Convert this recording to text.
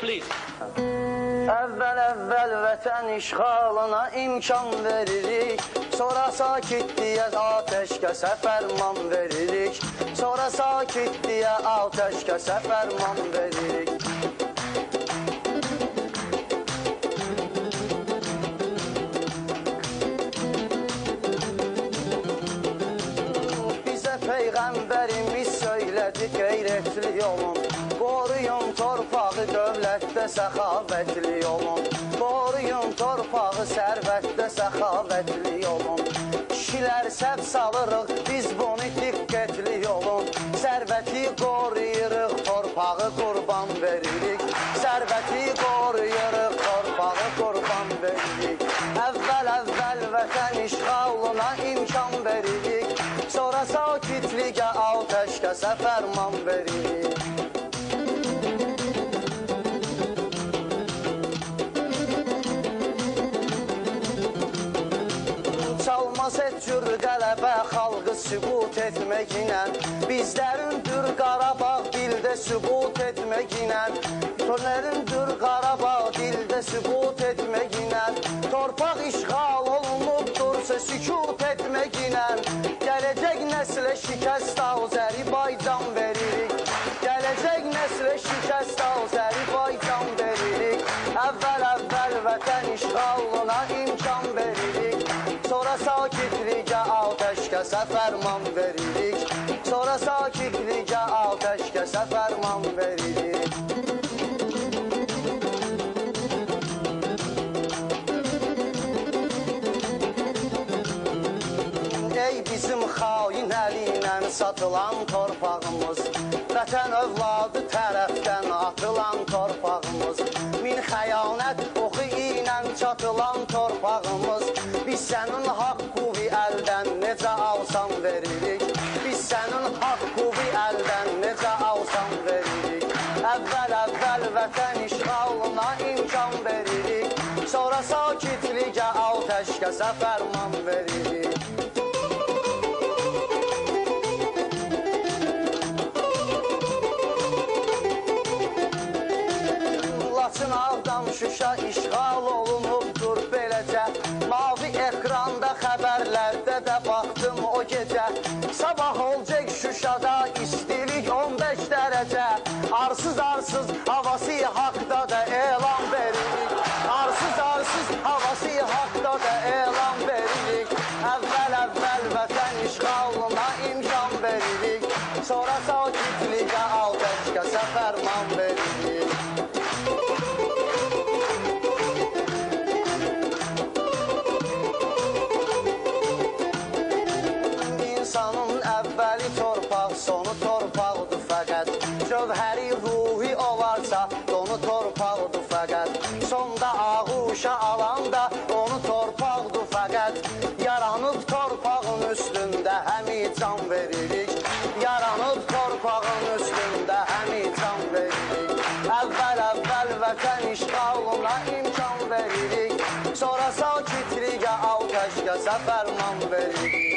Please. Əvvəl vətən işğalına imkan veririk, sonra sakitliyə atəşkəsə fərman veririk, sonra sakitliyə atəşkəsə fərman veririk. Bizə Peyğəmbərimiz söylədi qeyrətli olun, qoruyun torpağı dövlətdə səxavətli olun, qoruyun torpağı sərvətdə səxavətli olun. Kişilər səhv salırıq, biz bunu diqqətli olun, sərvəti qoruyuruq, torpağı qurban veririk, sərvəti qoruyuruq, torpağı qurban veririk. Əvvəl vətən işğalına imkan veririk, sonra sakitliyə atəşkəsə fərman veririk. Çalmaz et cür qələbə xalqı sübut etməklə, bizlərindir Qarabağ dildə sübut etməklə, Törlərindir Qarabağ dildə sübut etməklə, torpaq işğal olunubdursa sükut etməklə, gələcək nəslə şikəst Azərbaycan veririk, gələcək nəslə şikəst Azərbaycan veririk. Əvvəl vətən işğalına imkan veririk, sonra sakitliyə atəşkəsə fərman veririk, sonra sakitliyə atəşkəsə fərman veririk. Ey bizim xain əlinə satılan torpağımız, vətən övladı tərəfdən atılan torpağımız, min xəyanət oxu ilə çatılan torpağımız, biz sənin haqqı əldən necə alsan veririk, biz sənin haqqı əldən necə alsan veririk. Əvvəl vətən işğalına imkan veririk, sonra sakitliyə atəşkəsə fərman veririk. Laçın, Ağdam, Şuşa işğal olunubdur beləcə, mavi ekranda xəbərlərdə də baxdım o gecə, sabah olacaq Şuşada istilik 15 dərəcə, arsız havası haqda da elan veririk, arsız havası haqda da elan veririk. Əvvəl vətən işğalına imkan veririk, sonra sakitliyə atəşkəsə fərman veririk. İnsanın əvvəli torpaq, sonu torpaqdır fəqət, cövhəri ruhi olarsa, donu torpaqdır fəqət, sonda ağuşa alanda, onu torpaqdır fəqət, yaranıb torpağın üstündə həmi can veririk, yaranıb torpağın üstündə həmi can veririk. Əvvəl vətən işğalına imkan veririk, sonra sakitliyə atəşkəsə fərman veririk.